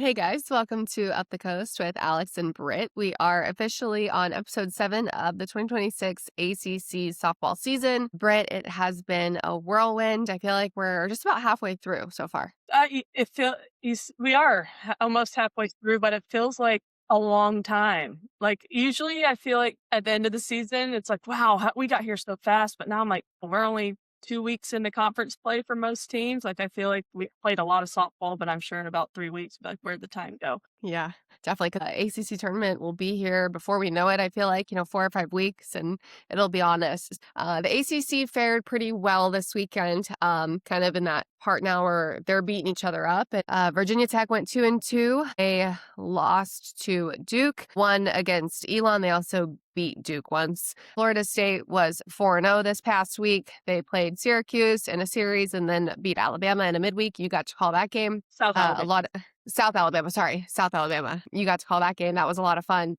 Hey guys, welcome to Up the Coast with Alex and Britt. We are officially on episode 7 of the 2026 ACC softball season. Britt, it has been a whirlwind. I feel like we're just about halfway through so far. It feel we are almost halfway through, but it feels like a long time. Like usually, I feel like at the end of the season, it's like, wow, we got here so fast. But now I'm like, well, we're only 2 weeks into conference play for most teams. Like I feel like we played a lot of softball, but I'm sure in about 3 weeks, like where'd the time go? Yeah, definitely. 'Cause the ACC tournament will be here before we know it. I feel like, 4 or 5 weeks and it'll be on us. The ACC fared pretty well this weekend, kind of in that part now where they're beating each other up. Virginia Tech went 2-2. They lost to Duke, won against Elon. They also beat Duke once. Florida State was 4-0 this past week. They played Syracuse in a series and then beat Alabama in a midweek. You got to call that game. South A Alabama. lot South Alabama, sorry, South Alabama. You got to call that game. That was a lot of fun.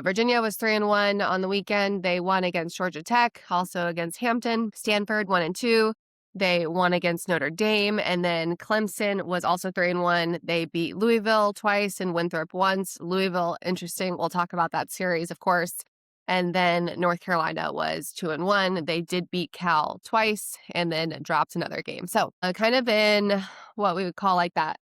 Virginia was 3-1 on the weekend. They won against Georgia Tech, also against Hampton. Stanford 1-2. They won against Notre Dame, and then Clemson was also 3-1. They beat Louisville twice and Winthrop once. Louisville, interesting. We'll talk about that series, of course. And then North Carolina was 2-1. They did beat Cal twice and then dropped another game. So kind of in what we would call like that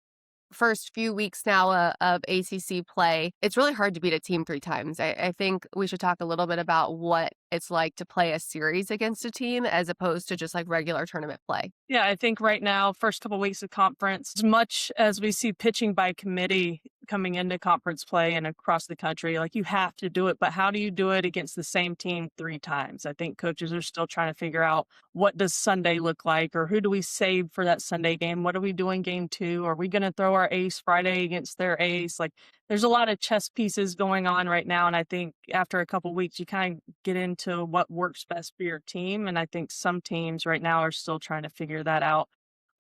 first few weeks now of ACC play, it's really hard to beat a team 3 times. I think we should talk a little bit about what it's like to play a series against a team as opposed to just like regular tournament play. Yeah, I think right now, first couple weeks of conference, as much as we see pitching by committee coming into conference play and across the country, like you have to do it, but how do you do it against the same team 3 times? I think coaches are still trying to figure out what does Sunday look like, or who do we save for that Sunday game? What are we doing game 2? Are we going to throw our ace Friday against their ace? Like there's a lot of chess pieces going on right now. And I think after a couple weeks, you kind of get into what works best for your team. And I think some teams right now are still trying to figure that out.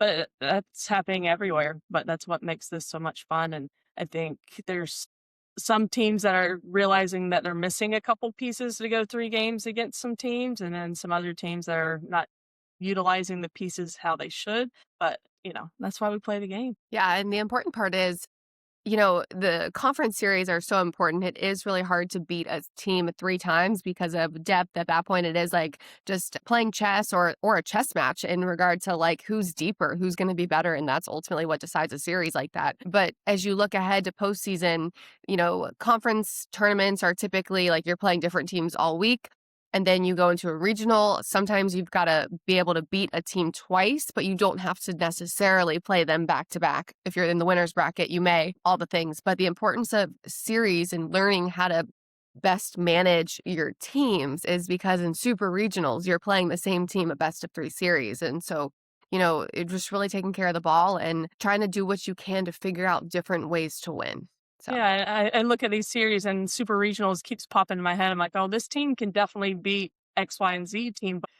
But that's happening everywhere. But that's what makes this so much fun. And I think there's some teams that are realizing that they're missing a couple pieces to go 3 games against some teams, and then some other teams that are not utilizing the pieces how they should. But, that's why we play the game. Yeah, and the important part is the conference series are so important. It is really hard to beat a team 3 times because of depth. At that point, it is like just playing chess or a chess match in regard to like who's deeper, who's going to be better. And that's ultimately what decides a series like that. But as you look ahead to postseason, conference tournaments are typically like you're playing different teams all week. And then you go into a regional. Sometimes you've got to be able to beat a team twice, but you don't have to necessarily play them back to back. If you're in the winner's bracket, you may, all the things. But the importance of series and learning how to best manage your teams is because in super regionals, you're playing the same team a best of 3 series. And so, it's just really taking care of the ball and trying to do what you can to figure out different ways to win. So. Yeah, I look at these series and super regionals keeps popping in my head. I'm like, oh, this team can definitely beat X, Y, and Z team. But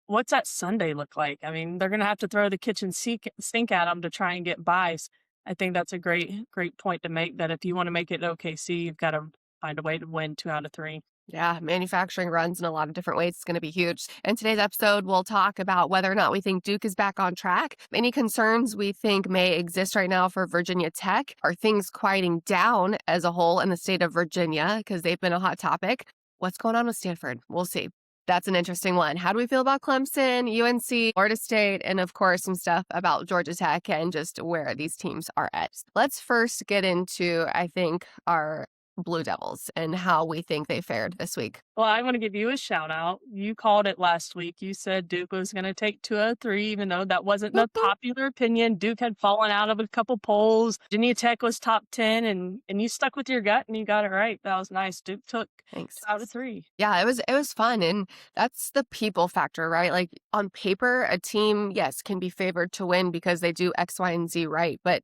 what's that Sunday look like? I mean, they're going to have to throw the kitchen sink at them to try and get by. So I think that's a great point to make, that if you want to make it OKC, you've got to find a way to win 2 out of 3. Yeah, manufacturing runs in a lot of different ways. It's going to be huge. In today's episode, we'll talk about whether or not we think Duke is back on track, any concerns we think may exist right now for Virginia Tech. Are things quieting down as a whole in the state of Virginia because they've been a hot topic? What's going on with Stanford? We'll see. That's an interesting one. How do we feel about Clemson, UNC, Florida State, and of course, some stuff about Georgia Tech and just where these teams are at? Let's first get into, I think, our Blue Devils and how we think they fared this week. Well, I want to give you a shout out. You called it last week. You said Duke was going to take 203, even though that wasn't the popular opinion. Duke had fallen out of a couple polls. Virginia Tech was top 10, and you stuck with your gut and you got it right. That was nice. Duke took Thanks. 2 out of 3. Yeah, it was fun, and that's the people factor, right? Like on paper, a team, yes, can be favored to win because they do X, Y, and Z right, but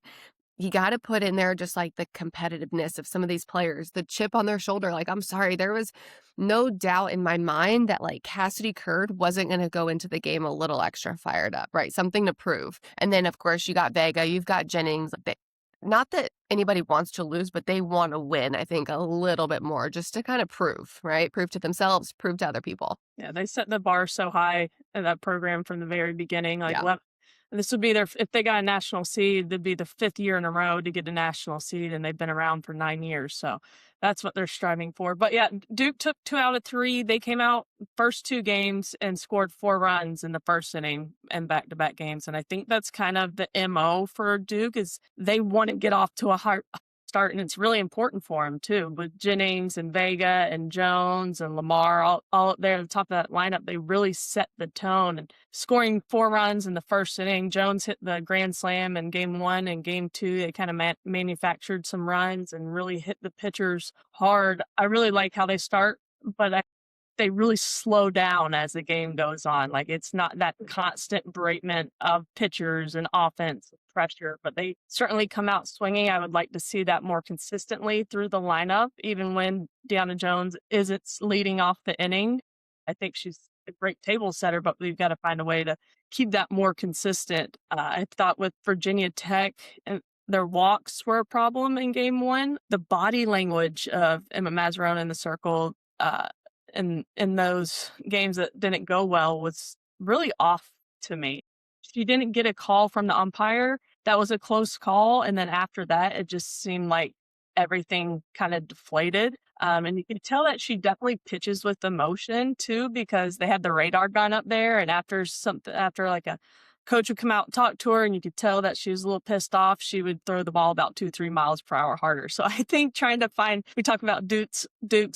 you got to put in there just like the competitiveness of some of these players, the chip on their shoulder. Like, I'm sorry, there was no doubt in my mind that like Cassidy Curd wasn't going to go into the game a little extra fired up, right? Something to prove. And then, of course, you got Vega, you've got Jennings. Not that anybody wants to lose, but they want to win, I think, a little bit more just to kind of prove, right? Prove to themselves, prove to other people. Yeah, they set the bar so high in that program from the very beginning. Like, Yeah. This would be if they got a national seed, it'd be the 5th year in a row to get a national seed, and they've been around for 9 years, so that's what they're striving for. But yeah, Duke took 2 out of 3. They came out first 2 games and scored 4 runs in the first inning in back-to-back games, and I think that's kind of the MO for Duke is they want to get off to a hard start, and it's really important for him too. With Jennings and Vega and Jones and Lamar all up there at the top of that lineup, they really set the tone. And scoring 4 runs in the first inning, Jones hit the grand slam in game 1 and game 2. They kind of manufactured some runs and really hit the pitchers hard. I really like how they start, but they really slow down as the game goes on. Like it's not that constant beratement of pitchers and offense pressure, but they certainly come out swinging. I would like to see that more consistently through the lineup, even when Deanna Jones isn't leading off the inning. I think she's a great table setter, but we've got to find a way to keep that more consistent. I thought with Virginia Tech and their walks were a problem in game 1. The body language of Emma Mazzarone in the circle, in those games that didn't go well was really off to me. She didn't get a call from the umpire. That was a close call. And then after that, it just seemed like everything kind of deflated. And you can tell that she definitely pitches with emotion too, because they had the radar gun up there. And after like a coach would come out and talk to her and you could tell that she was a little pissed off, she would throw the ball about 2-3 miles per hour harder. So I think we talk about Duke's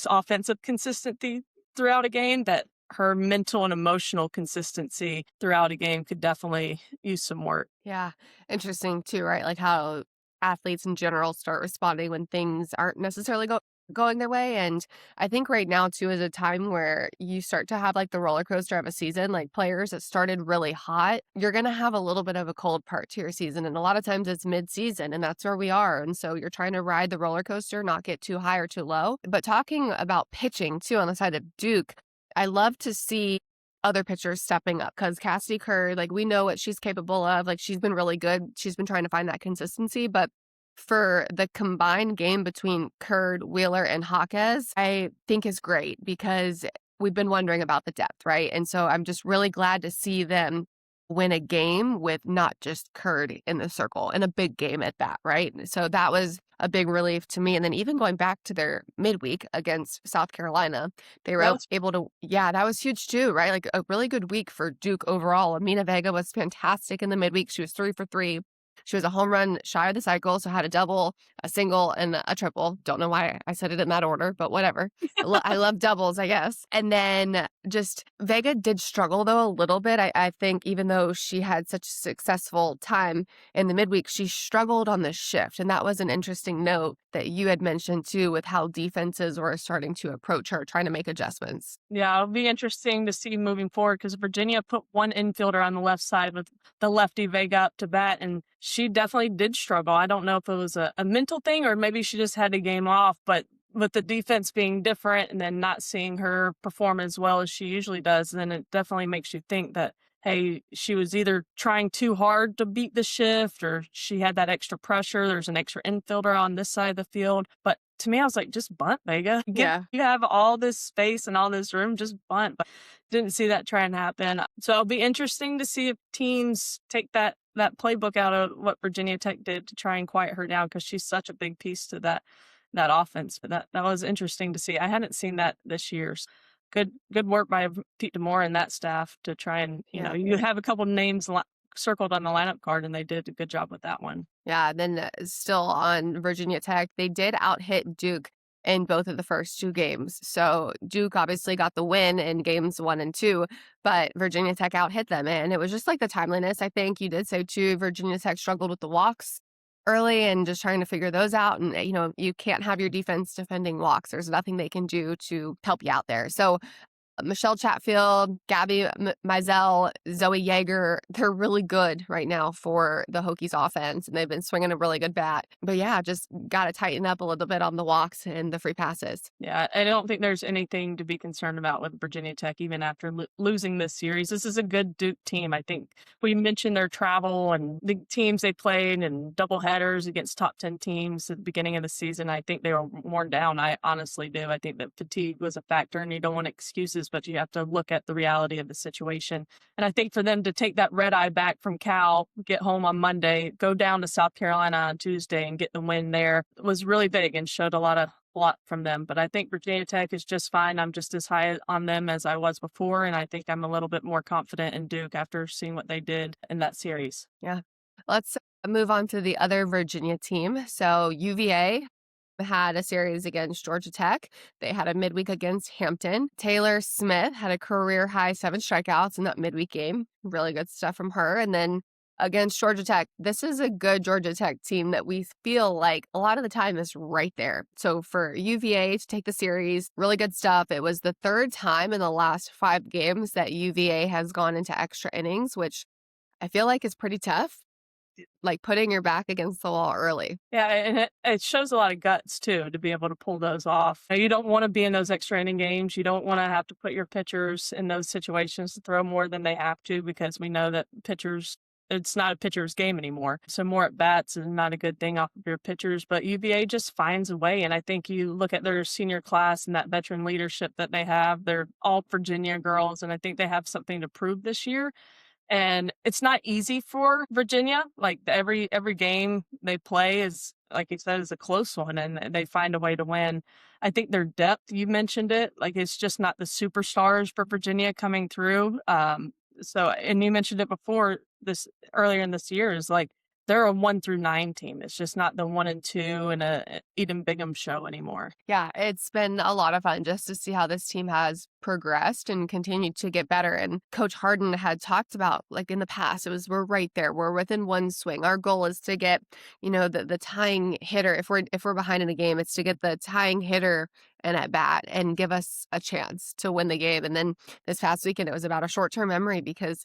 offensive consistency throughout a game, that her mental and emotional consistency throughout a game could definitely use some work. Yeah. Interesting too, right? Like how athletes in general start responding when things aren't necessarily going their way. And I think right now too is a time where you start to have like the roller coaster of a season, like players that started really hot. You're going to have a little bit of a cold part to your season. And a lot of times it's mid-season and that's where we are. And so you're trying to ride the roller coaster, not get too high or too low. But talking about pitching too on the side of Duke, I love to see other pitchers stepping up because Cassidy Curd, like we know what she's capable of. Like she's been really good. She's been trying to find that consistency, but for the combined game between Curd, Wheeler, and Hawkes, I think is great because we've been wondering about the depth, right? And so I'm just really glad to see them win a game with not just Curd in the circle and a big game at that, right? So that was a big relief to me. And then even going back to their midweek against South Carolina, they were able to, that was huge too, right? Like a really good week for Duke overall. Amina Vega was fantastic in the midweek. She was 3 for 3. She was a home run shy of the cycle, so had a double, a single, and a triple. Don't know why I said it in that order, but whatever. I love doubles, I guess. And then just Vega did struggle, though, a little bit. I think even though she had such a successful time in the midweek, she struggled on the shift. And that was an interesting note that you had mentioned, too, with how defenses were starting to approach her, trying to make adjustments. Yeah, it'll be interesting to see moving forward because Virginia put one infielder on the left side with the lefty Vega up to bat, and she definitely did struggle. I don't know if it was a mental thing or maybe she just had a game off, but with the defense being different and then not seeing her perform as well as she usually does, then it definitely makes you think that, hey, she was either trying too hard to beat the shift or she had that extra pressure. There's an extra infielder on this side of the field. But to me, I was like, just bunt, Vega. You have all this space and all this room, just bunt. But didn't see that try and happen. So it'll be interesting to see if teams take that playbook out of what Virginia Tech did to try and quiet her down because she's such a big piece to that offense. But that was interesting to see. I hadn't seen that this year. Good work by Pete DeMore and that staff to try and, you have a couple names circled on the lineup card, and they did a good job with that one. Yeah, then still on Virginia Tech, they did out-hit Duke in both of the first 2 games. So Duke obviously got the win in games 1 and 2, but Virginia Tech out-hit them. And it was just like the timeliness, I think you did say too. Virginia Tech struggled with the walks early and just trying to figure those out. And, you can't have your defense defending walks. There's nothing they can do to help you out there. So Michelle Chatfield, Gabby Mizell, Zoe Yeager, they're really good right now for the Hokies offense, and they've been swinging a really good bat. But yeah, just got to tighten up a little bit on the walks and the free passes. Yeah, I don't think there's anything to be concerned about with Virginia Tech, even after losing this series. This is a good Duke team. I think we mentioned their travel and the teams they played and doubleheaders against top 10 teams at the beginning of the season. I think they were worn down. I honestly do. I think that fatigue was a factor, and you don't want excuses but you have to look at the reality of the situation. And I think for them to take that red eye back from Cal, get home on Monday, go down to South Carolina on Tuesday and get the win there was really big and showed a lot from them. But I think Virginia Tech is just fine. I'm just as high on them as I was before. And I think I'm a little bit more confident in Duke after seeing what they did in that series. Yeah. Let's move on to the other Virginia team. So UVA had a series against Georgia Tech. They had a midweek against Hampton. Taylor Smith had a career high 7 strikeouts in that midweek game. Really good stuff from her. And then against Georgia Tech, this is a good Georgia Tech team that we feel like a lot of the time is right there. So for UVA to take the series, really good stuff. It was the third time in the last 5 games that UVA has gone into extra innings, which I feel like is pretty tough, like putting your back against the wall early. Yeah, and it shows a lot of guts too to be able to pull those off. You don't want to be in those extra inning games. You don't want to have to put your pitchers in those situations to throw more than they have to, because we know that pitchers, it's not a pitcher's game anymore. So more at bats is not a good thing off of your pitchers, but UVA just finds a way. And I think you look at their senior class and that veteran leadership that they have, they're all Virginia girls, and I think they have something to prove this year. And it's not easy for Virginia. Like every game they play is, like you said, is a close one, and they find a way to win. I think their depth, you mentioned it, like it's just not the superstars for Virginia coming through. So, and you mentioned it before this earlier in this year, is like they're a 1 through 9 team. It's just not the 1 and 2 in a Eden Bingham show anymore. Yeah, it's been a lot of fun just to see how this team has progressed and continued to get better. And Coach Harden had talked about, like in the past, it was we're right there. We're within 1 swing. Our goal is to get, the tying hitter. If we're behind in a game, it's to get the tying hitter and at bat and give us a chance to win the game. And then this past weekend, it was about a short-term memory because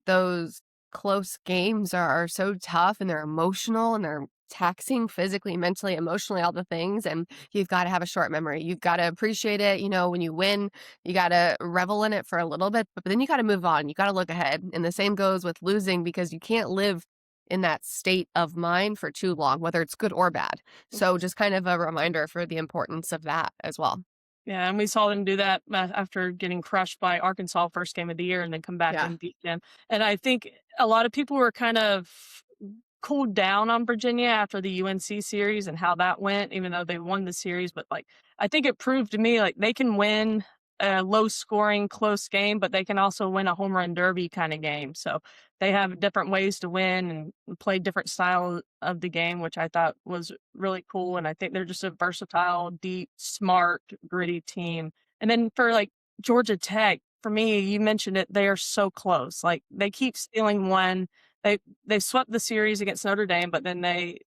those close games are so tough and they're emotional and they're taxing physically, mentally, emotionally, all the things. And you've got to have a short memory. You've got to appreciate it. When you win, you got to revel in it for a little bit, but then you got to move on. You got to look ahead. And the same goes with losing, because you can't live in that state of mind for too long, whether it's good or bad. So just kind of a reminder for the importance of that as well. Yeah, and we saw them do that after getting crushed by Arkansas first game of the year and then come back Yeah. and beat them. And I think a lot of people were kind of cooled down on Virginia after the UNC series and how that went, even though they won the series. But I think it proved to me they can win a low scoring, close game, but they can also win a home run derby kind of game. So they have different ways to win and play different style of the game, which I thought was really cool. And I think they're just a versatile, deep, smart, gritty team. And then for Georgia Tech, for me, you mentioned it, they are so close. They keep stealing one. They swept the series against Notre Dame, but then they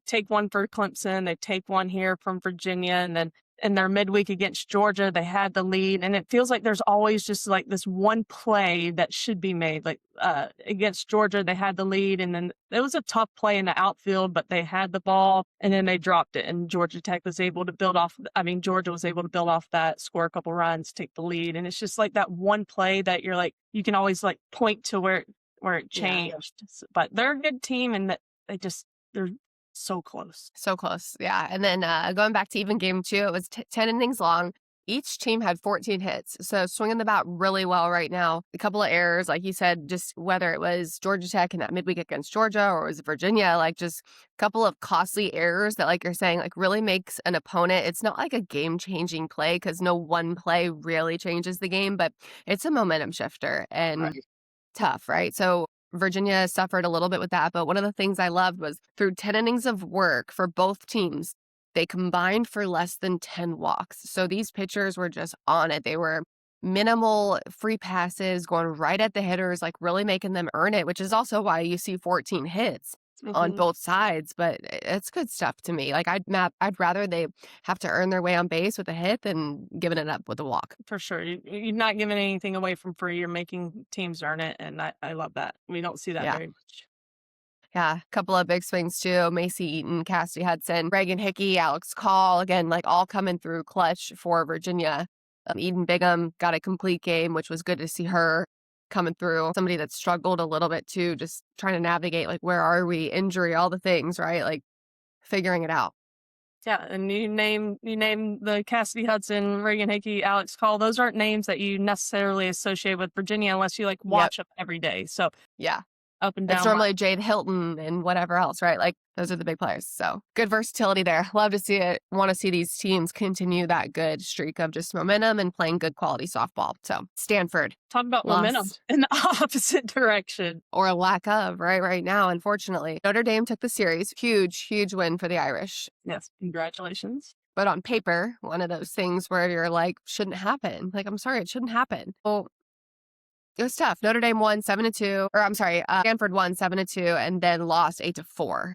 take one for Clemson, they take one here from Virginia, and then in their midweek against Georgia, they had the lead. And it feels like there's always just this one play that should be made. Against Georgia, they had the lead, and then it was a tough play in the outfield, but they had the ball and then they dropped it. And Georgia was able to build off that, score a couple runs, take the lead. And it's just that one play that you're you can always point to where it changed. Yeah. But they're a good team, and that they're so close. So close. Yeah. And then going back to even game 2, it was 10 innings long. Each team had 14 hits. So swinging the bat really well right now. A couple of errors, like you said, just whether it was Georgia Tech in that midweek against Georgia or it was Virginia, just a couple of costly errors that, like you're saying, really makes an opponent. It's not like a game-changing play, because no one play really changes the game, but it's a momentum shifter and right. Tough, right? So Virginia suffered a little bit with that, but one of the things I loved was through 10 innings of work for both teams, they combined for less than 10 walks. So these pitchers were just on it. They were minimal free passes, going right at the hitters, really making them earn it, which is also why you see 14 hits on both sides. But it's good stuff to me. I'd rather they have to earn their way on base with a hit than giving it up with a walk. For sure. You're not giving anything away from free. You're making teams earn it. And I love that. We don't see that very much. Yeah, a couple of big swings too. Macy Eaton, Cassidy Hudson, Reagan Hickey, Alex Call, again, all coming through clutch for Virginia. Eden Bingham got a complete game, which was good to see her coming through. Somebody that struggled a little bit too, just trying to navigate, where are we, injury, all the things, right? Figuring it out. Yeah, and you name the Cassidy Hudson, Reagan Hickey, Alex Call. Those aren't names that you necessarily associate with Virginia unless you like Yep. watch them every day. So Yeah. up and It's down. normally Jade Hilton and whatever else, right? Like those are the big players. So good versatility there. Love to see it. Want to see these teams continue that good streak of just momentum and playing good quality softball. So Stanford Talk about momentum lost, in the opposite direction. or a lack of, right now, unfortunately. Notre Dame took the series. Huge win for the Irish. Yes, congratulations. But on paper, one of those things where you're like, shouldn't happen. Like, I'm sorry, it shouldn't happen. Well, it was tough. Notre Dame won 7-2, or I'm sorry, Stanford won 7-2 and then lost 8-4.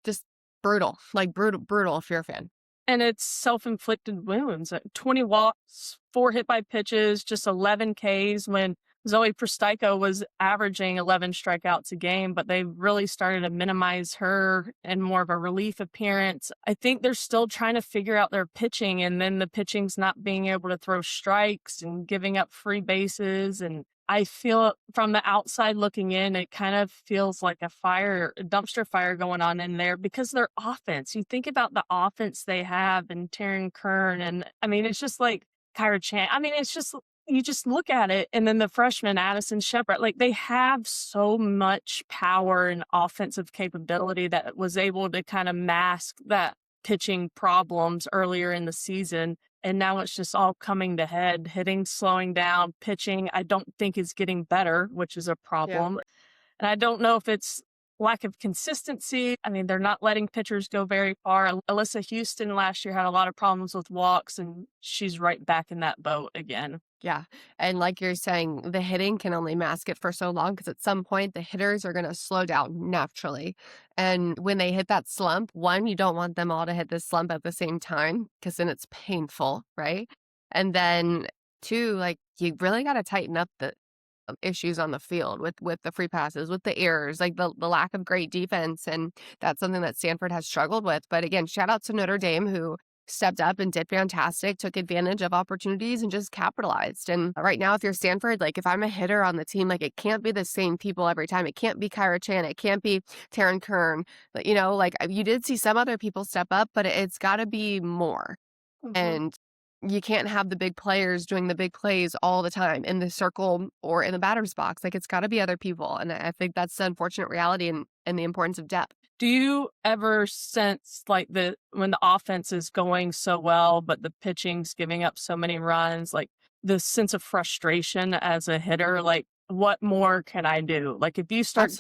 Just brutal, like brutal if you're a fan. And it's self-inflicted wounds. 20 walks, 4 hit by pitches, just 11 Ks when Zoe Prostyko was averaging 11 strikeouts a game, but they really started to minimize her and more of a relief appearance. I think they're still trying to figure out their pitching, and then the pitching's not being able to throw strikes and giving up free bases. And I feel from the outside looking in, it kind of feels like a dumpster fire going on in there because their offense. You think about the offense they have and Taryn Kern, and I mean, it's just like Kyra Chan. I mean, it's just, you just look at it, and then the freshman Addison Shepard, like they have so much power and offensive capability that was able to kind of mask that pitching problems earlier in the season. And now it's just all coming to head. Hitting, slowing down, pitching, I don't think is getting better, which is a problem. Yeah. And I don't know if it's lack of consistency. I mean, they're not letting pitchers go very far. Alyssa Houston last year had a lot of problems with walks, and she's right back in that boat again. Yeah. And like you're saying, the hitting can only mask it for so long because at some point the hitters are going to slow down naturally. And when they hit that slump, one, you don't want them all to hit this slump at the same time because then it's painful, right? And then two, like you really got to tighten up the issues on the field with the free passes, with the errors, like the lack of great defense. And that's something that Stanford has struggled with. But again, shout out to Notre Dame, who stepped up and did fantastic, took advantage of opportunities and just capitalized. And right now, if you're Stanford, like if I'm a hitter on the team, like it can't be the same people every time. It can't be Kyra Chan. It can't be Taryn Kern. But, you know, like you did see some other people step up, but it's got to be more. Mm-hmm. And you can't have the big players doing the big plays all the time in the circle or in the batter's box. Like it's got to be other people. And I think that's the unfortunate reality and the importance of depth. Do you ever sense like when the offense is going so well, but the pitching's giving up so many runs, like the sense of frustration as a hitter, like what more can I do? Like if you start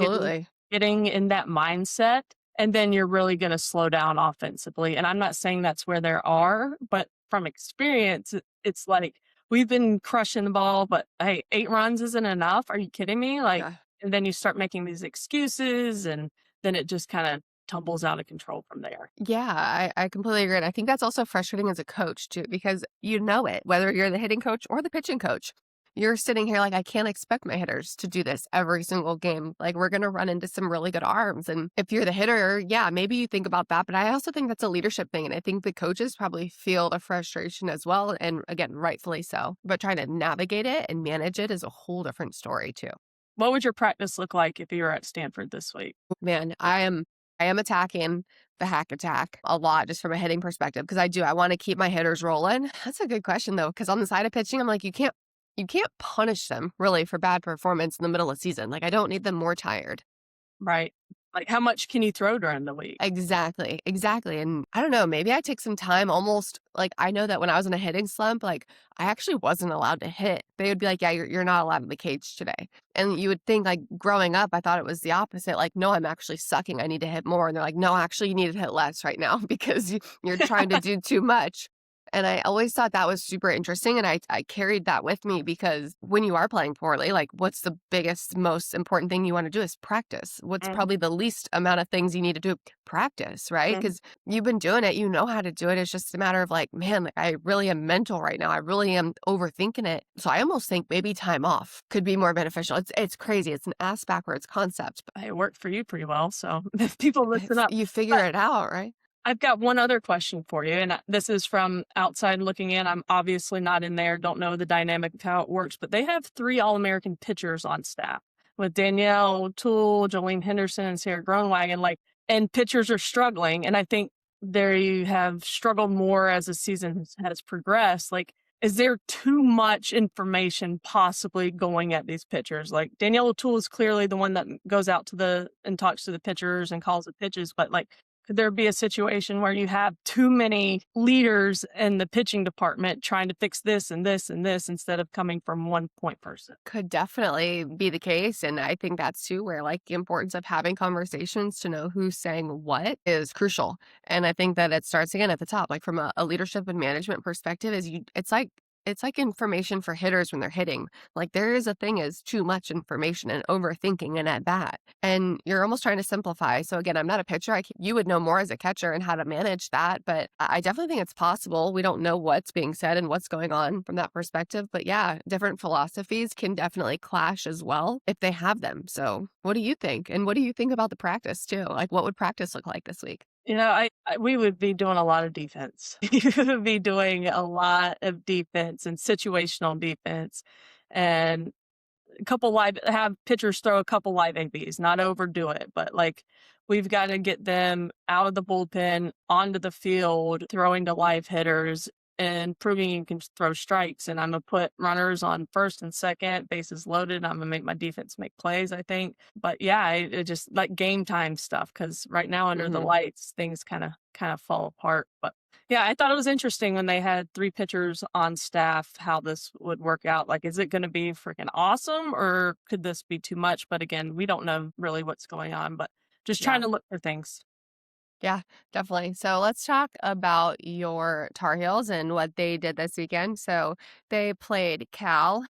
getting in that mindset, and then you're really going to slow down offensively. And I'm not saying that's where there are, but from experience, it's like we've been crushing the ball, but hey, 8 runs isn't enough. Are you kidding me? Like, yeah. And then you start making these excuses, and then it just kind of tumbles out of control from there. Yeah, I completely agree. And I think that's also frustrating as a coach too, because you know it, whether you're the hitting coach or the pitching coach. You're sitting here like, I can't expect my hitters to do this every single game. Like, we're going to run into some really good arms. And if you're the hitter, yeah, maybe you think about that. But I also think that's a leadership thing. And I think the coaches probably feel the frustration as well. And again, rightfully so. But trying to navigate it and manage it is a whole different story too. What would your practice look like if you were at Stanford this week? Man, I am attacking the hack attack a lot just from a hitting perspective because I want to keep my hitters rolling. That's a good question, though, because on the side of pitching, I'm like, you can't punish them really for bad performance in the middle of the season. Like I don't need them more tired. Right. Like how much can you throw during the week? Exactly. And I don't know, maybe I take some time almost like I know that when I was in a hitting slump, like I actually wasn't allowed to hit. They would be like, yeah, you're not allowed in the cage today. And you would think like growing up, I thought it was the opposite. Like, no, I'm actually sucking. I need to hit more. And they're like, no, actually you need to hit less right now because you're trying to do too much. And I always thought that was super interesting. And I carried that with me because when you are playing poorly, like what's the biggest, most important thing you want to do is practice. What's probably the least amount of things you need to do? Practice, right? Because you've been doing it, you know how to do it. It's just a matter of like, man, like, I really am mental right now. I really am overthinking it. So I almost think maybe time off could be more beneficial. It's crazy. It's an ass backwards concept. But it worked for you pretty well. So if people listen up. You figure it out, right? I've got one other question for you, and this is from outside looking in. I'm obviously not in there, don't know the dynamic of how it works, but they have 3 All-American pitchers on staff with Danielle O'Toole, Jolene Henderson, and Sarah Groenwagen. And pitchers are struggling, and I think they have struggled more as the season has progressed. Like, is there too much information possibly going at these pitchers? Like Danielle O'Toole is clearly the one that goes out to the and talks to the pitchers and calls the pitches, but like could there be a situation where you have too many leaders in the pitching department trying to fix this and this and this instead of coming from one point person? Could definitely be the case. And I think that's too where like the importance of having conversations to know who's saying what is crucial. And I think that it starts again at the top, like from a leadership and management perspective, is it's like information for hitters when they're hitting. Like there is a thing as too much information and overthinking and at bat. And you're almost trying to simplify. So again, I'm not a pitcher. You would know more as a catcher and how to manage that. But I definitely think it's possible. We don't know what's being said and what's going on from that perspective. But yeah, different philosophies can definitely clash as well if they have them. So what do you think? And what do you think about the practice too? Like what would practice look like this week? I we would be doing a lot of defense. We would be doing a lot of defense and situational defense, and a couple live have pitchers throw a couple live ABs, not overdo it, but like we've got to get them out of the bullpen onto the field, throwing to live hitters and proving you can throw strikes. And I'm gonna put runners on first and second, bases loaded. I'm gonna make my defense make plays, I think. But yeah, it just like game time stuff because right now under the Hmm. lights, things kind of fall apart. But yeah, I thought it was interesting when they had three pitchers on staff, how this would work out. Like, is it going to be freaking awesome or could this be too much? But again, we don't know really what's going on, but just trying Yeah. to look for things. Yeah, definitely. So let's talk about your Tar Heels and what they did this weekend. So they played Cal.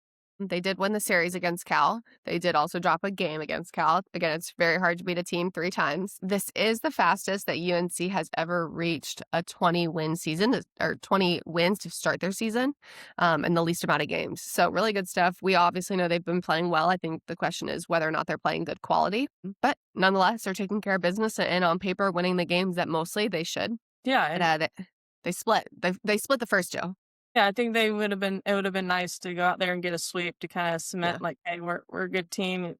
They did win the series against Cal. They did also drop a game against Cal. Again, it's very hard to beat a team 3 times. This is the fastest that UNC has ever reached a 20-win season or 20 wins to start their season, and the least amount of games. So really good stuff. We obviously know they've been playing well. I think the question is whether or not they're playing good quality. But nonetheless, they're taking care of business and on paper winning the games that mostly they should. Yeah. But, And they split. They split the first 2. yeah, I think it would have been nice to go out there and get a sweep to kind of Yeah. cement like, hey, we're a good team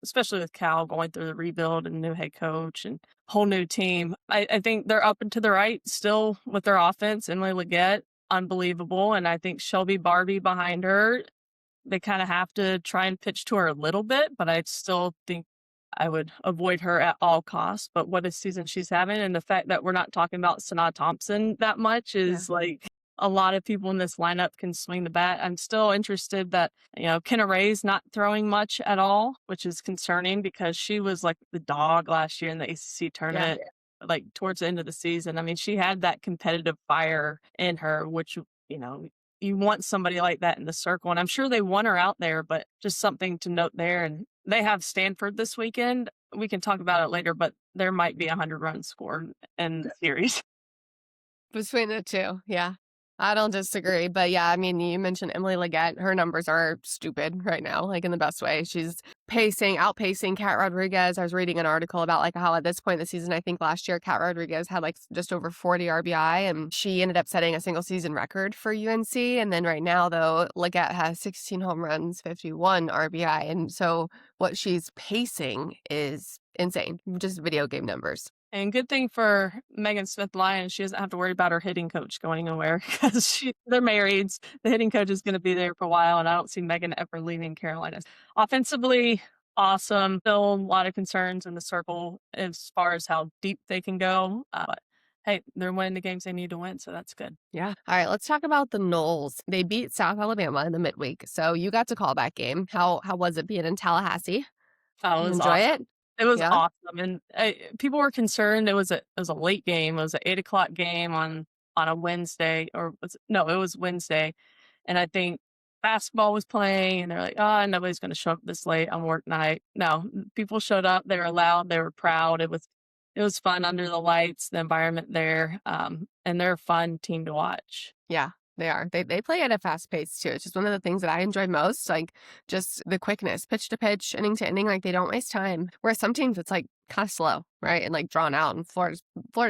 especially with Cal going through the rebuild and new head coach and whole new team. I think they're up and to the right still with their offense. Emily Leggett, unbelievable. And I think Shelby Barbie behind her, they kind of have to try and pitch to her a little bit, but I still think I would avoid her at all costs. But what a season she's having. And the fact that we're not talking about Sanaa Thompson that much Yeah. is like a lot of people in this lineup can swing the bat. I'm still interested that, Kenna Ray's not throwing much at all, which is concerning because she was like the dog last year in the ACC Yeah. tournament, like towards the end of the season. I mean, she had that competitive fire in her, which, you want somebody like that in the circle. And I'm sure they want her out there, but just something to note there. And they have Stanford this weekend. We can talk about it later, but there might be 100 runs scored in the series. Between the 2, yeah. I don't disagree, but yeah, I mean, you mentioned Emily Leggett. Her numbers are stupid right now, like in the best way. She's outpacing Kat Rodriguez. I was reading an article about like how at this point in the season, I think last year Kat Rodriguez had like just over 40 RBI, and she ended up setting a single season record for UNC. And then right now, though, Leggett has 16 home runs, 51 RBI, and so what she's pacing is insane, just video game numbers. And good thing for Megan Smith Lyons, she doesn't have to worry about her hitting coach going anywhere because they're married. The hitting coach is going to be there for a while, and I don't see Megan ever leaving Carolina. Offensively, awesome. Still a lot of concerns in the circle as far as how deep they can go. But hey, they're winning the games they need to win, so that's good. Yeah. All right, let's talk about the Knowles. They beat South Alabama in the midweek. So you got to call that game. How was it being in Tallahassee? Oh, it You was enjoy awesome. it? It was Yeah. awesome, and, people were concerned. It was a late game. It was an 8 o'clock game on a Wednesday, or it was Wednesday, and I think basketball was playing, and they're like, "Oh, nobody's gonna show up this late on work night." No, people showed up. They were loud. They were proud. It was fun under the lights, the environment there, and they're a fun team to watch. Yeah, they are. They play at a fast pace too. It's just one of the things that I enjoy most, like just the quickness, pitch to pitch, inning to inning, like they don't waste time. Whereas some teams it's like kind of slow, right? And like drawn out. And Florida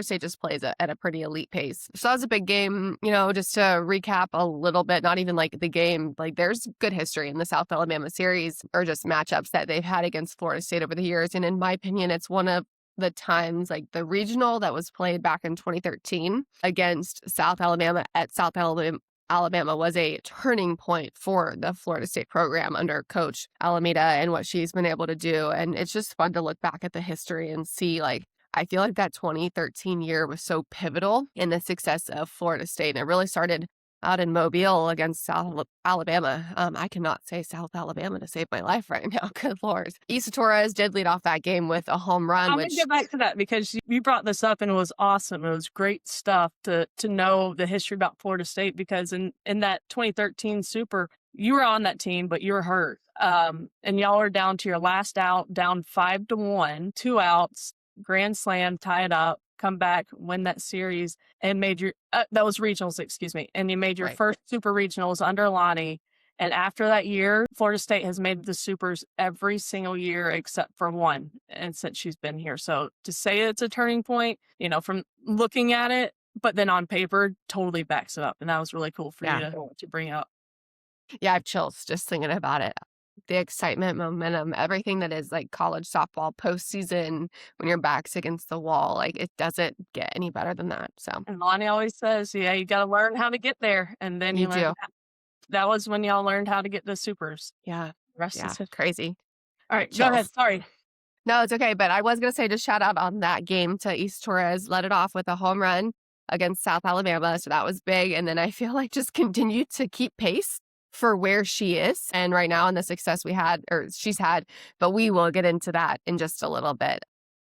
State just plays at a pretty elite pace. So that was a big game, just to recap a little bit, not even like the game, like there's good history in the South Alabama series or just matchups that they've had against Florida State over the years. And in my opinion, it's one of the times, like the regional that was played back in 2013 against South Alabama at South Alabama was a turning point for the Florida State program under Coach Alameda and what she's been able to do. And it's just fun to look back at the history and see, like, I feel like that 2013 year was so pivotal in the success of Florida State. And it really started out in Mobile against South Alabama. I cannot say South Alabama to save my life right now. Good Lord. Isa Torres did lead off that game with a home run, I'm gonna which get back to that because you brought this up and it was awesome. It was great stuff to know the history about Florida State because in that 2013 Super, you were on that team, but you were hurt. And y'all are down to your last out, down 5-1, 2 outs, grand slam, tie it up, come back, win that series, and made your that was regionals, excuse me, and you made your right. first Super Regionals under Lonnie. And after that year, Florida State has made the supers every single year except for one, and since she's been here. So to say it's a turning point, from looking at it, but then on paper, totally backs it up. And that was really cool for you Yeah. to bring up. Yeah, I have chills just thinking about it. The excitement, momentum, everything that is like college softball postseason when your back's against the wall, like it doesn't get any better than that. So And Lonnie always says, yeah, you got to learn how to get there. And then you you learn do. that was when y'all learned how to get the supers. Yeah. The rest is Yeah. history. Crazy. All right, go ahead. Chills. Sorry. No, it's okay. But I was going to say, just shout out on that game to Isa Torres, let it off with a home run against South Alabama. So that was big. And then I feel like just continued to keep pace for where she is. And right now, and the success we had, or she's had, but we will get into that in just a little bit.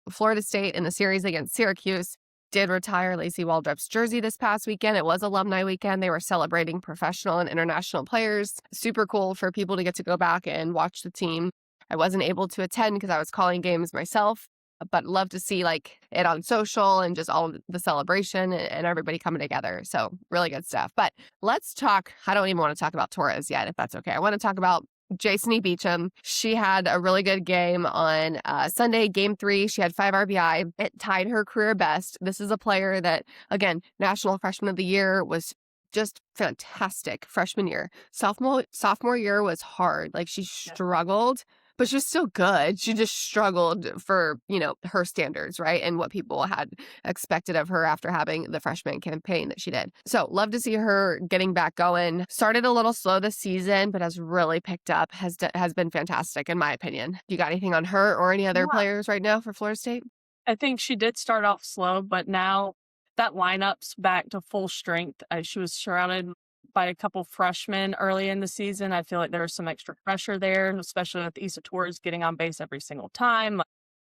Florida State in the series against Syracuse did retire Lacey Waldrop's jersey this past weekend. It was alumni weekend. They were celebrating professional and international players. Super cool for people to get to go back and watch the team. I wasn't able to attend because I was calling games myself, but love to see like it on social and just all of the celebration and everybody coming together. So really good stuff. But let's talk. I don't even want to talk about Torres yet, if that's okay. I want to talk about Jason Beecham. She had a really good game on Sunday, game 3. She had 5 RBI. It tied her career best. This is a player that, again, National Freshman of the Year, was just fantastic freshman year. Sophomore year was hard. Like she struggled, but she was still good. She just struggled for, her standards, right? And what people had expected of her after having the freshman campaign that she did. So love to see her getting back going. Started a little slow this season, but has really picked up, has been fantastic in my opinion. You got anything on her or any other players right now for Florida State? I think she did start off slow, but now that lineup's back to full strength. She was surrounded by a couple freshmen early in the season. I feel like there was some extra pressure there, especially with Isa Torres getting on base every single time.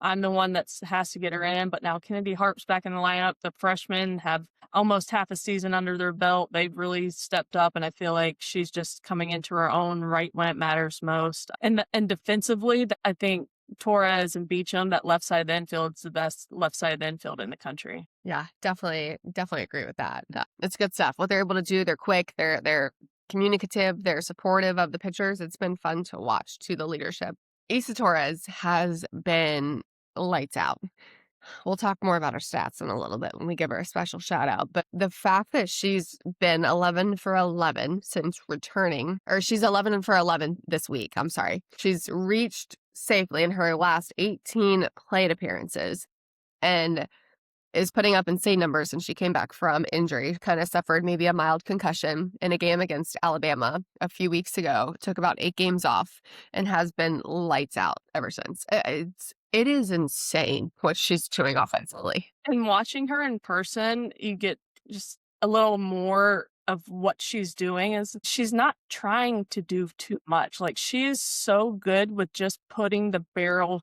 I'm the one that has to get her in, but now Kennedy Harp's back in the lineup. The freshmen have almost half a season under their belt. They've really stepped up, and I feel like she's just coming into her own right when it matters most. And defensively, I think Torres and Beecham, that left side of the infield, is the best left side of the infield in the country. Yeah, definitely agree with that. It's good stuff. What they're able to do, they're quick, they're communicative, they're supportive of the pitchers. It's been fun to watch to the leadership. Isa Torres has been lights out. We'll talk more about her stats in a little bit when we give her a special shout out. But the fact that she's been 11 for 11 since returning, or she's 11 for 11 this week, I'm sorry. She's reached safely in her last 18 plate appearances and is putting up insane numbers since she came back from injury. Kind of suffered maybe a mild concussion in a game against Alabama a few weeks ago. Took about 8 games off and has been lights out ever since. It is insane what she's doing offensively. And watching her in person, you get just a little more of what she's doing. Is she's not trying to do too much. Like she is so good with just putting the barrel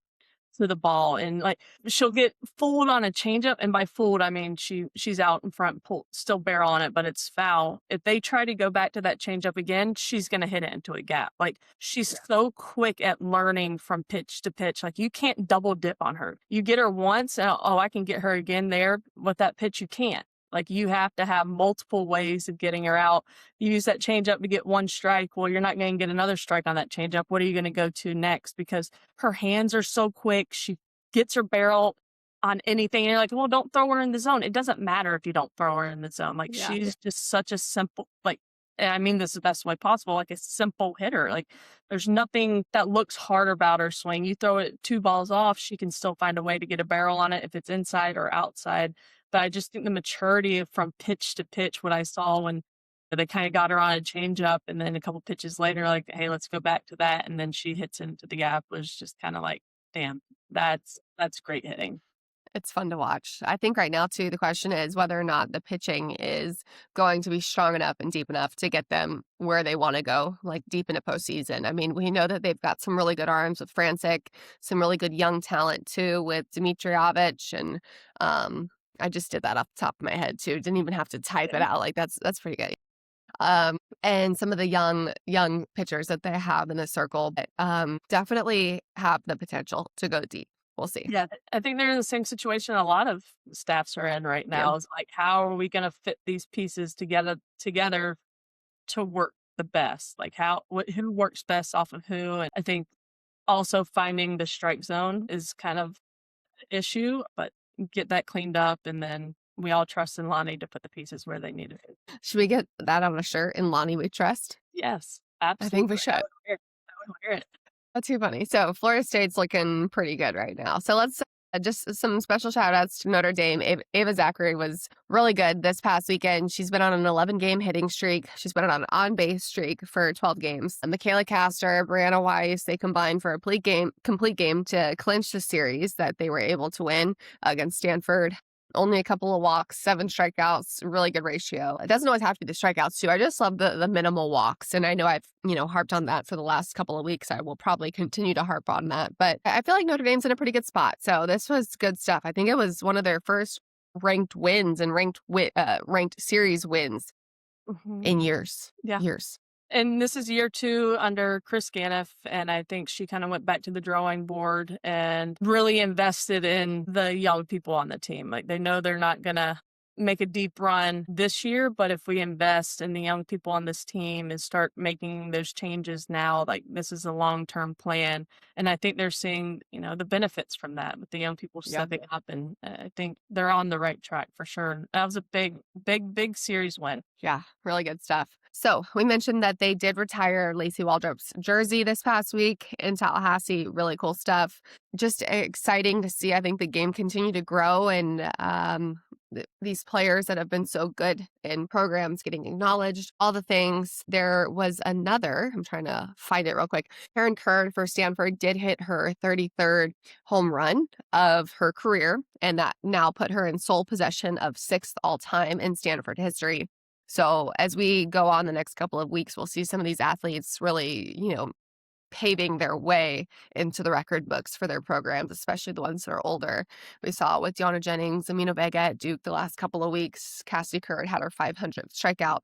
to the ball, and like she'll get fooled on a changeup, and by fooled I mean she's out in front, still barrel on it, but it's foul. If they try to go back to that changeup again, she's gonna hit it into a gap. Like she's so quick at learning from pitch to pitch. Like you can't double dip on her. You get her once, and I can get her again there with that pitch. You can't. Like you have to have multiple ways of getting her out. You use that changeup to get 1 strike. Well, you're not going to get another strike on that changeup. What are you going to go to next? Because her hands are so quick. She gets her barrel on anything. And you're like, well, don't throw her in the zone. It doesn't matter if you don't throw her in the zone. Like she's just such a simple, like and I mean this the best way possible, like a simple hitter. Like there's nothing that looks hard about her swing. You throw it 2 balls off, she can still find a way to get a barrel on it if it's inside or outside. But I just think the maturity from pitch to pitch, what I saw when they kind of got her on a changeup, and then a couple pitches later, like, hey, let's go back to that. And then she hits into the gap, was just kind of like, damn, that's great hitting. It's fun to watch. I think right now, too, the question is whether or not the pitching is going to be strong enough and deep enough to get them where they want to go, like deep into postseason. I mean, we know that they've got some really good arms with Francic, some really good young talent, too, with Dimitrievich. And I just did that off the top of my head, too. Didn't even have to type it Yeah. out. Like, that's pretty good. And some of the young pitchers that they have in the circle, but definitely have the potential to go deep. We'll see. Yeah, I think they're in the same situation a lot of staffs are in right Yeah. now. Is like, how are we gonna fit these pieces together to work the best? Like who works best off of who? And I think also finding the strike zone is kind of an issue, but get that cleaned up, and then we all trust in Lonnie to put the pieces where they need it. Should we get that on a shirt in Lonnie We Trust? Yes, I think we absolutely. should. I would wear it. That's too funny. So Florida State's looking pretty good right now. So let's just some special shout outs to Notre Dame. Ava Zachary was really good this past weekend. She's been on an 11-game hitting streak. She's been on an on-base streak for 12 games. Michaela Castor, Brianna Weiss, they combined for a complete game to clinch the series that they were able to win against Stanford. Only a couple of walks, 7 strikeouts, really good ratio. It doesn't always have to be the strikeouts too. I just love the minimal walks. And I know I've, harped on that for the last couple of weeks. I will probably continue to harp on that. But I feel like Notre Dame's in a pretty good spot. So this was good stuff. I think it was one of their first ranked wins and ranked series wins Mhm. in years. Yeah. Years. And this is year 2 under Chris Ganiff, and I think she kind of went back to the drawing board and really invested in the young people on the team. Like, they know they're not going to make a deep run this year, but if we invest in the young people on this team and start making those changes now, like, this is a long-term plan. And I think they're seeing, the benefits from that with the young people Yeah. stepping up, and I think they're on the right track for sure. That was a big, big, big series win. Yeah, really good stuff. So we mentioned that they did retire Lacey Waldrop's jersey this past week in Tallahassee. Really cool stuff. Just exciting to see. I think the game continue to grow, and these players that have been so good in programs getting acknowledged, all the things. There was another, I'm trying to find it real quick. Cassidy Curd for Stanford did hit her 33rd home run of her career, and that now put her in sole possession of 6th all time in Stanford history. So as we go on the next couple of weeks, we'll see some of these athletes really, paving their way into the record books for their programs, especially the ones that are older. We saw with Deanna Jennings, Amina Vega at Duke the last couple of weeks. Cassidy Curd had her 500th strikeout.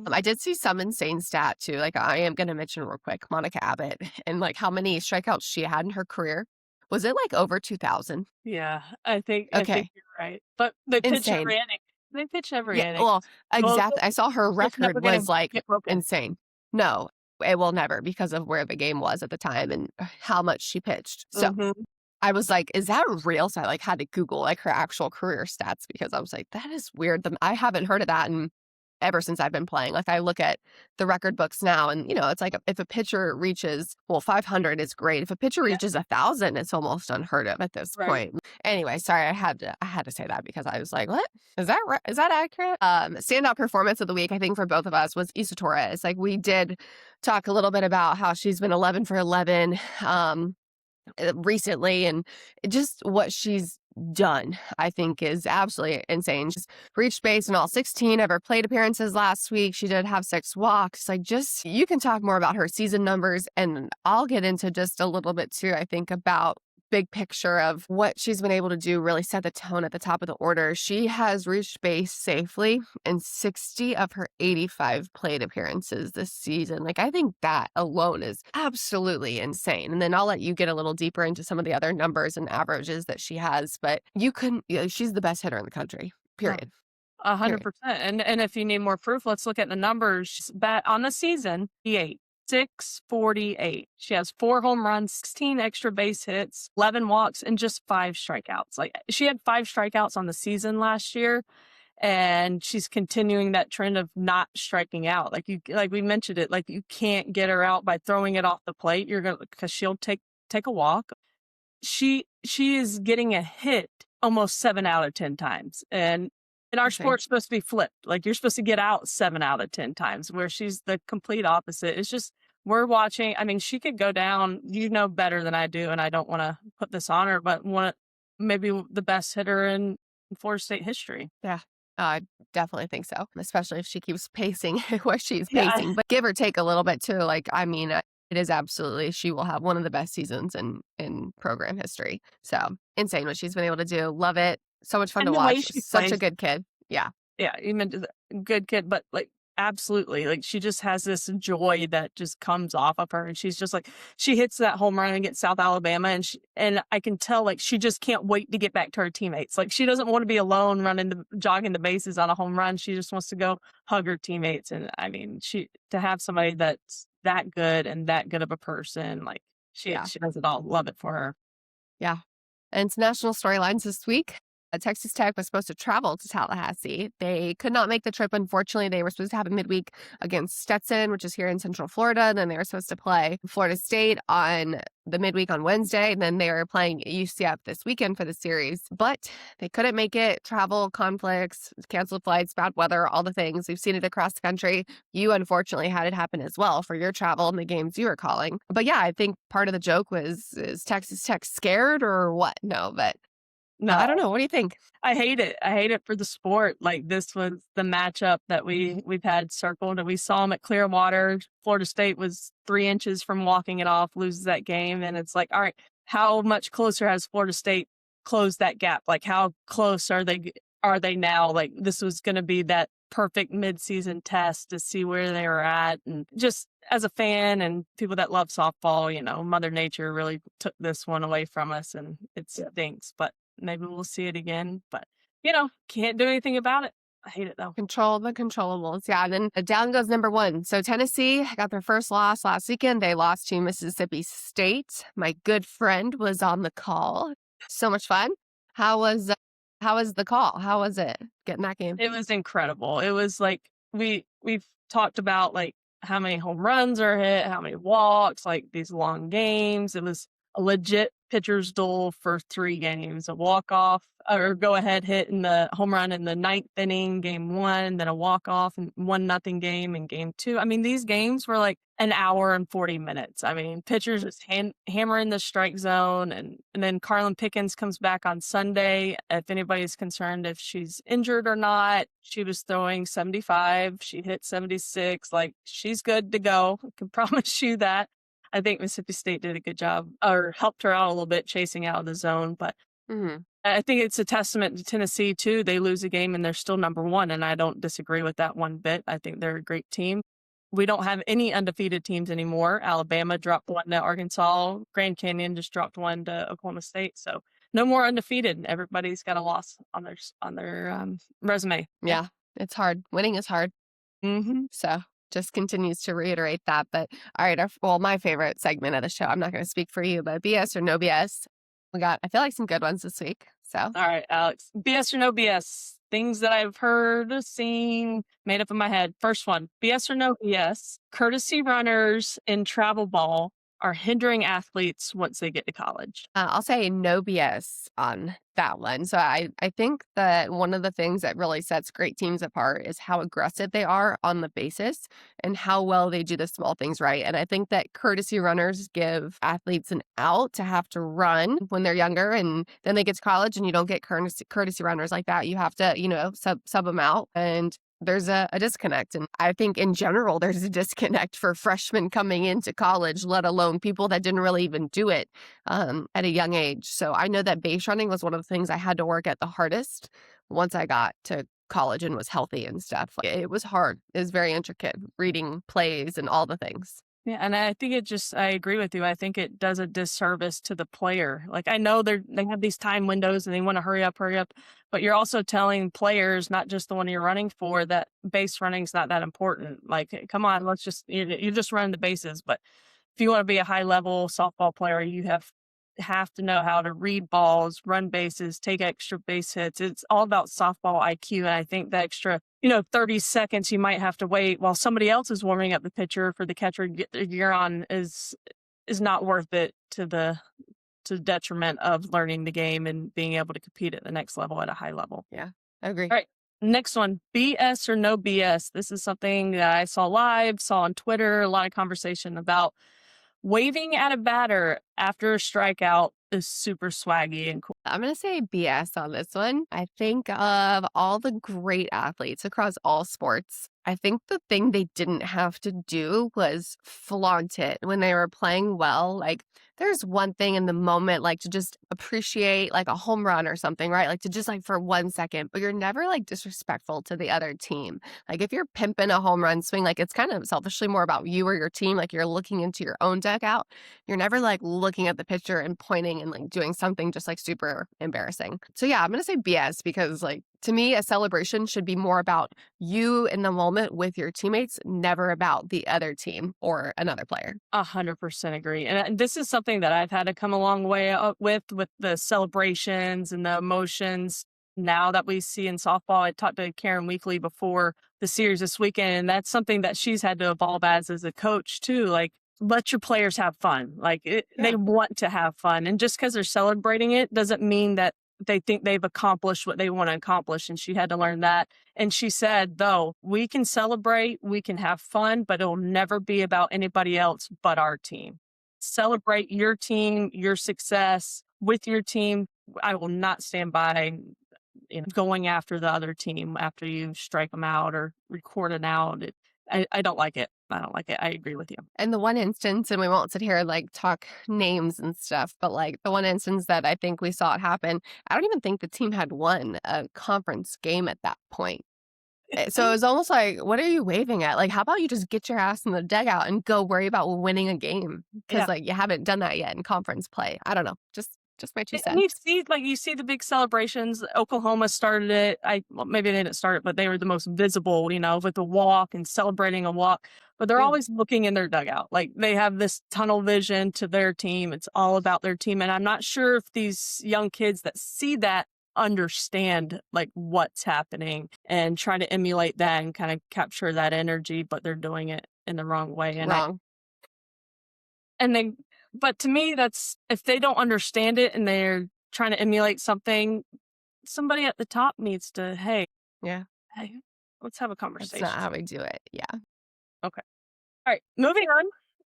I did see some insane stat too. Like, I am going to mention real quick, Monica Abbott, and like how many strikeouts she had in her career. Was it like over 2,000? Yeah, I think Okay. you're right. But they pitch Insane. every inning. They pitch every Yeah, inning. well, Well, exactly. I saw her it's never record gonna was like get broken. insane. No, it will never because of where the game was at the time and how much she pitched. So Mhm. I was like, is that real? So I like had to Google like her actual career stats because I was like, that is weird. I haven't heard of that in ever since I've been playing. Like, I look at the record books now and, it's like if a pitcher reaches, 500 is great. If a pitcher Yeah, reaches 1,000, it's almost unheard of at this right. point. Anyway, sorry, I had to say that because I was like, what? Is that right? Is that accurate? Standout performance of the week, I think for both of us was Isa Torres. Like, we did talk a little bit about how she's been 11 for 11 recently, and just what she's done, I think, is absolutely insane. She's reached base in all 16 of her plate appearances last week. She did have 6 walks. Like, just, you can talk more about her season numbers, and I'll get into just a little bit too, I think, about big picture of what she's been able to do, really set the tone at the top of the order. She has reached base safely in 60 of her 85 plate appearances this season. Like, I think that alone is absolutely insane. And then I'll let you get a little deeper into some of the other numbers and averages that she has, but she's the best hitter in the country, period. 100%. And if you need more proof, let's look at the numbers. She's bat on the season, 648. She has 4 home runs, 16 extra base hits, 11 walks, and just 5 strikeouts. Like, she had 5 strikeouts on the season last year. and she's continuing that trend of not striking out. Like we mentioned it, like you can't get her out by throwing it off the plate. You're gonna because she'll take a walk. She is getting a hit almost 7 out of 10 times. And in our Insane. sport's supposed to be flipped. Like you're supposed to get out 7 out of 10 times, where she's the complete opposite. It's just we're watching. I mean, she could go down, better than I do, and I don't want to put this on her, but maybe the best hitter in Florida State history. Yeah. I definitely think so, especially if she keeps pacing where she's Yeah. pacing, but give or take a little bit too. Like, I mean, it is absolutely, she will have one of the best seasons in program history. So insane what she's been able to do. Love it. So much fun to And the way watch. she Such a plays. good kid. Yeah. Yeah, you mentioned good kid, but like absolutely, like she just has this joy that just comes off of her, and she's just like she hits that home run against South Alabama, and I can tell like she just can't wait to get back to her teammates. Like she doesn't want to be alone jogging the bases on a home run. She just wants to go hug her teammates, and I mean to have somebody that's that good and that good of a person, like Yeah. she does it all. Love it for her. Yeah. And it's national storylines this week. Texas Tech was supposed to travel to Tallahassee. They could not make the trip, unfortunately. They were supposed to have a midweek against Stetson, which is here in Central Florida. And then they were supposed to play Florida State on the midweek on Wednesday. And then they were playing UCF this weekend for the series. But they couldn't make it. Travel conflicts, canceled flights, bad weather, all the things. We've seen it across the country. You unfortunately had it happen as well for your travel and the games you were calling. But yeah, I think part of the joke was, is Texas Tech scared or what? No, but I don't No. know. What do you think? I hate it. I hate it for the sport. Like this was the matchup that we've had circled, and we saw them at Clearwater. Florida State was 3 inches from walking it off, loses that game, and it's like, all right, how much closer has Florida State closed that gap? Like how close are they now? Like this was going to be that perfect midseason test to see where they were at, and just as a fan and people that love softball, Mother Nature really took this one away from us, and it stinks, but maybe we'll see it again, but can't do anything about it. I hate it though. Control the controllables. Yeah. And then down goes number one. So Tennessee got their first loss last weekend. They lost to Mississippi State. My good friend was on the call. So much fun. How was the call? How was it getting that game? It was incredible. It was like we've talked about like how many home runs are hit, how many walks, like these long games. It was a legit pitcher's duel for 3 games, a walk-off or go-ahead hit in the home run in the 9th inning, game 1, then a walk-off and 1-0 game in game 2. I mean, these games were like an hour and 40 minutes. I mean, pitchers just hammering the strike zone, and then Carlin Pickens comes back on Sunday. If anybody's concerned if she's injured or not, she was throwing 75. She hit 76. Like, she's good to go. I can promise you that. I think Mississippi State did a good job or helped her out a little bit chasing out of the zone. But I think it's a testament to Tennessee, too. They lose a game and they're still number 1, and I don't disagree with that one bit. I think they're a great team. We don't have any undefeated teams anymore. Alabama dropped 1 to Arkansas. Grand Canyon just dropped 1 to Oklahoma State. So no more undefeated. Everybody's got a loss on their resume. Yeah. It's hard. Winning is hard. Mm-hmm. So just continues to reiterate that. But all right, my favorite segment of the show, I'm not going to speak for you, but BS or no BS. We got, I feel like, some good ones this week. So all right, Alex, BS or no BS? Things that I've heard, seen, made up in my head. First one, BS or no BS? Courtesy runners in travel ball are hindering athletes once they get to college. I'll say no BS on that one. So I think that one of the things that really sets great teams apart is how aggressive they are on the basis and how well they do the small things right. And I think that courtesy runners give athletes an out to have to run when they're younger, and then they get to college and you don't get courtesy runners like that. You have to, sub them out, and there's a disconnect. And I think in general, there's a disconnect for freshmen coming into college, let alone people that didn't really even do it at a young age. So I know that base running was one of the things I had to work at the hardest once I got to college and was healthy and stuff. It was hard. It was very intricate, reading plays and all the things. Yeah, and I think I agree with you. I think it does a disservice to the player. Like, I know they have these time windows and they want to hurry up, but you're also telling players, not just the one you're running for, that base running is not that important. Like, come on, you're just running the bases. But if you want to be a high level softball player, you have have to know how to read balls, run bases, take extra base hits. It's all about softball IQ. And I think the extra, 30 seconds you might have to wait while somebody else is warming up the pitcher for the catcher to get their gear on is not worth it to the detriment of learning the game and being able to compete at the next level at a high level. Yeah, I agree. All right. Next one, BS or no BS. This is something that I saw live, saw on Twitter, a lot of conversation about waving at a batter after a strikeout is super swaggy and cool. I'm going to say BS on this one. I think of all the great athletes across all sports. I think the thing they didn't have to do was flaunt it when they were playing well. Like, there's one thing in the moment, like to just appreciate like a home run or something, right? Like to just like for 1 second, but you're never like disrespectful to the other team. Like, if you're pimping a home run swing, like it's kind of selfishly more about you or your team. Like, you're looking into your own dugout. You're never like looking at the pitcher and pointing and like doing something just like super embarrassing. So yeah, I'm going to say BS because like to me, a celebration should be more about you in the moment with your teammates, never about the other team or another player. 100% agree. And this is something that I've had to come a long way up with the celebrations and the emotions now that we see in softball. I talked to Karen Weekly before the series this weekend, and that's something that she's had to evolve as a coach too. Like, let your players have fun. Like they want to have fun. And just because they're celebrating it doesn't mean that they think they've accomplished what they want to accomplish. And she had to learn that. And she said, though, we can celebrate, we can have fun, but it'll never be about anybody else but our team. Celebrate your team, your success with your team. I will not stand by going after the other team after you strike them out or record an out. I don't like it. I don't like it. I agree with you. And the one instance, and we won't sit here and like talk names and stuff, but like the one instance that I think we saw it happen, I don't even think the team had won a conference game at that point. So it was almost like, what are you waving at? Like, how about you just get your ass in the dugout and go worry about winning a game? Because like you haven't done that yet in conference play. I don't know. Just my 2 cents. And you see the big celebrations. Oklahoma started it. Maybe they didn't start it, but they were the most visible, with the walk and celebrating a walk. But they're always looking in their dugout. Like, they have this tunnel vision to their team. It's all about their team. And I'm not sure if these young kids that see that understand like what's happening and try to emulate that and kind of capture that energy, but they're doing it in the wrong way. And Wrong. But to me, that's if they don't understand it and they're trying to emulate something, somebody at the top needs to, hey, let's have a conversation. That's not how we do it. Yeah. Okay. All right. Moving on.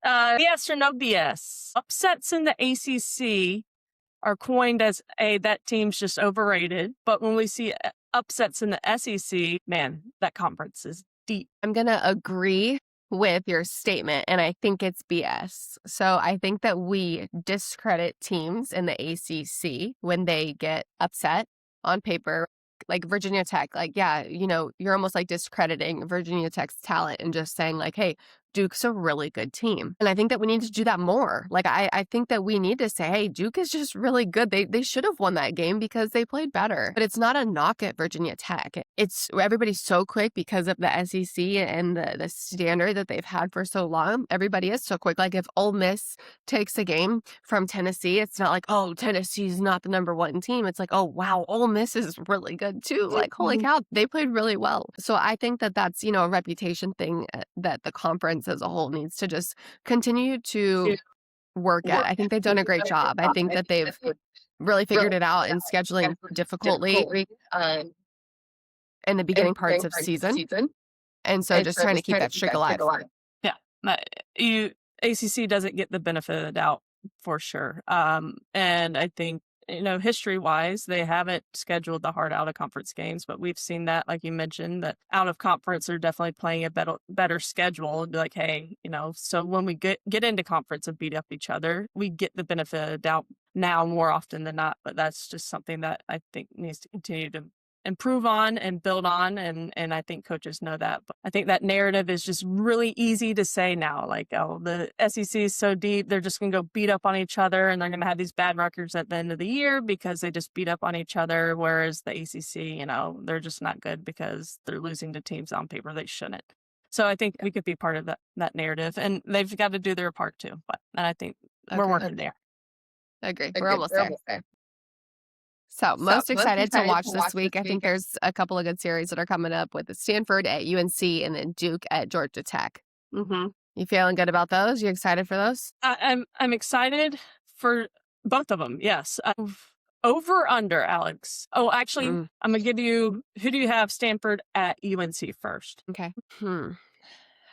BS or no BS. Upsets in the ACC are coined as that team's just overrated. But when we see upsets in the SEC, man, that conference is deep. I'm going to agree with your statement, and I think it's BS. So I think that we discredit teams in the ACC when they get upset on paper. Like Virginia Tech, like, you're almost like discrediting Virginia Tech's talent and just saying like, hey, Duke's a really good team. And I think that we need to do that more. Like, I think that we need to say, hey, Duke is just really good. They should have won that game because they played better. But it's not a knock at Virginia Tech. It's everybody's so quick because of the SEC and the standard that they've had for so long. Everybody is so quick. Like, if Ole Miss takes a game from Tennessee, it's not like, oh, Tennessee's not the number one team. It's like, oh, wow, Ole Miss is really good too. Like, holy cow, they played really well. So I think that that's, a reputation thing that the conference as a whole needs to just continue to work at. I think they've done a great job. I think that they've really figured it out in scheduling difficultly in the beginning parts of season. And so just trying to keep that streak alive. Yeah. ACC doesn't get the benefit of the doubt for sure. And I think, history-wise, they haven't scheduled the hard out-of-conference games, but we've seen that, like you mentioned, that out-of-conference are definitely playing a better schedule. Like, hey, so when we get into conference and beat up each other, we get the benefit of the doubt now more often than not. But that's just something that I think needs to continue to improve on and build on. And I think coaches know that. But I think that narrative is just really easy to say now. Like, oh, the SEC is so deep, they're just going to go beat up on each other and they're going to have these bad records at the end of the year because they just beat up on each other. Whereas the ACC, they're just not good because they're losing to teams on paper they shouldn't. So I think we could be part of that narrative, and they've got to do their part too. And I think we're working there. Agree. We're Agree. almost We're there. almost there. So, So most most excited to excited watch to this watch this week. I think week. there's a couple of good series that are coming up with Stanford at UNC and then Duke at Georgia Tech. Mm-hmm. You feeling good about those? You excited for those? I'm excited for both of them. Yes. Over under, Alex. Oh, actually, Mm, I'm gonna give you. Who do you have Stanford at UNC first? okay.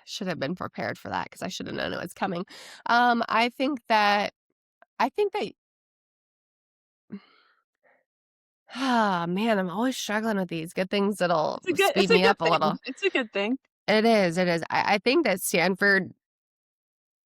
Should have been prepared for that because I should have known it was coming. I think that I think that ah man, I'm always struggling with these. Good things that'll It's speed a me good up a thing. little. It's a good thing. It is. It is. I think that Stanford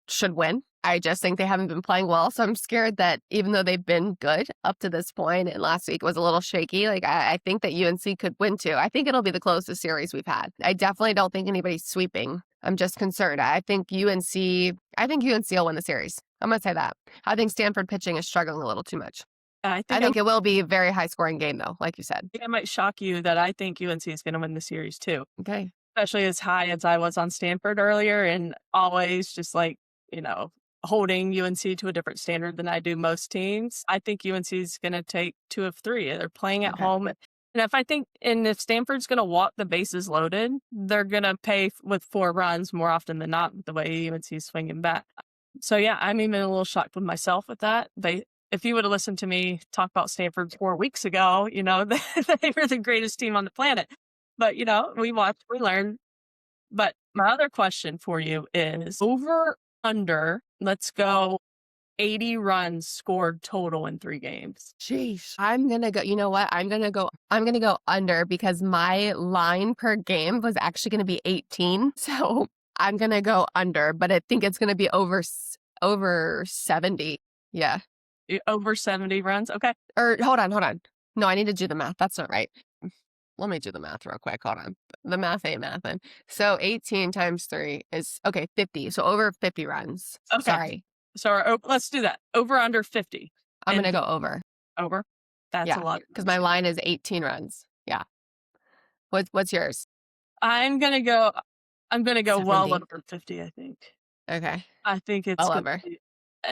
should win. I just think they haven't been playing well. So I'm scared that even though they've been good up to this point, and last week was a little shaky, like I think that UNC could win too. I think it'll be the closest series we've had. I definitely don't think anybody's sweeping. I'm just concerned. I think UNC will win the series. I'm going to say that. I think Stanford pitching is struggling a little too much. I I think think it will be a very high scoring game though, like you said. I might shock you that I think UNC is going to win the series too, Okay. especially as high as I was on Stanford earlier, and always just like holding UNC to a different standard than I do most teams. I think UNC is going to take 2 of 3. They're playing at Okay. home. And if Stanford's going to walk the bases loaded, they're going to pay with 4 runs more often than not with the way UNC is swinging back. So, yeah, I'm even a little shocked with myself with that. If you would have listened to me talk about Stanford 4 weeks ago, they were the greatest team on the planet. But, we watched, we learned. But my other question for you is over, under, let's go 80 runs scored total in 3 games. Jeez. I'm going to go, you know what? I'm going to go under because my line per game was actually going to be 18. So I'm going to go under, but I think it's going to be over 70. Yeah. Over 70 runs. Okay. Or hold on. No, I need to do the math. That's not right. Let me do the math real quick. Hold on. The math ain't mathin'. So 18 times 3 is, 50. So over 50 runs. Okay. Sorry. So let's do that. Over under 50. I'm going to go over. Over. That's a lot. Because my line is 18 runs. Yeah. What's yours? I'm gonna go 70. well over 50, I think. Okay. I think it's Well gonna over. be,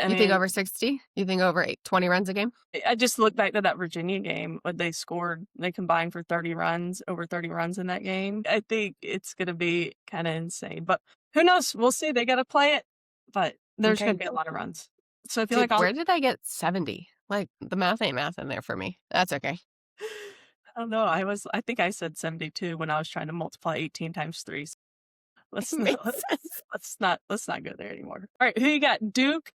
You think over 60? You think over 20 runs a game? I just look back to that Virginia game when they combined for 30 runs, over 30 runs in that game. I think it's gonna be kind of insane. But who knows? We'll see. They gotta play it. But there's Okay. gonna be a lot of runs. So I feel like where did I get 70? Like the math ain't math in there for me. That's okay. I don't know. I think I said 72 when I was trying to multiply 18 times 3. So let's Makes not, sense. let's not go there anymore. All right, who you got? Duke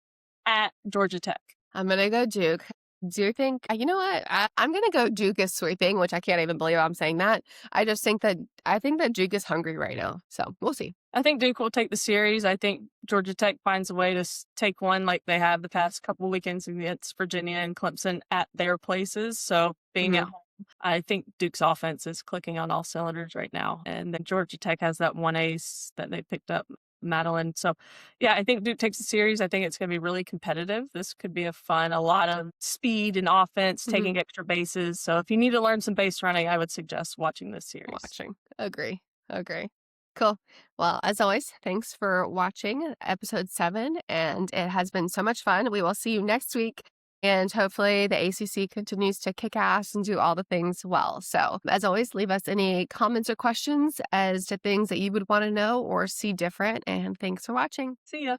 at Georgia Tech. I'm going to go Duke. Do you think, you know what? I'm going to go Duke is sweeping, which I can't even believe I'm saying that. I think that Duke is hungry right now. So we'll see. I think Duke will take the series. I think Georgia Tech finds a way to take one like they have the past couple of weekends against Virginia and Clemson at their places. So being at home, I think Duke's offense is clicking on all cylinders right now. And then Georgia Tech has that one ace that they picked up, Madeline. So, yeah, I think Duke takes the series. I think it's going to be really competitive. This could be a lot of speed and offense, taking extra bases. So if you need to learn some base running, I would suggest watching this series. Agree. Cool. Well, as always, thanks for watching episode 7, and it has been so much fun. We will see you next week, and hopefully the ACC continues to kick ass and do all the things well. So, as always, leave us any comments or questions as to things that you would want to know or see different, and thanks for watching. See ya.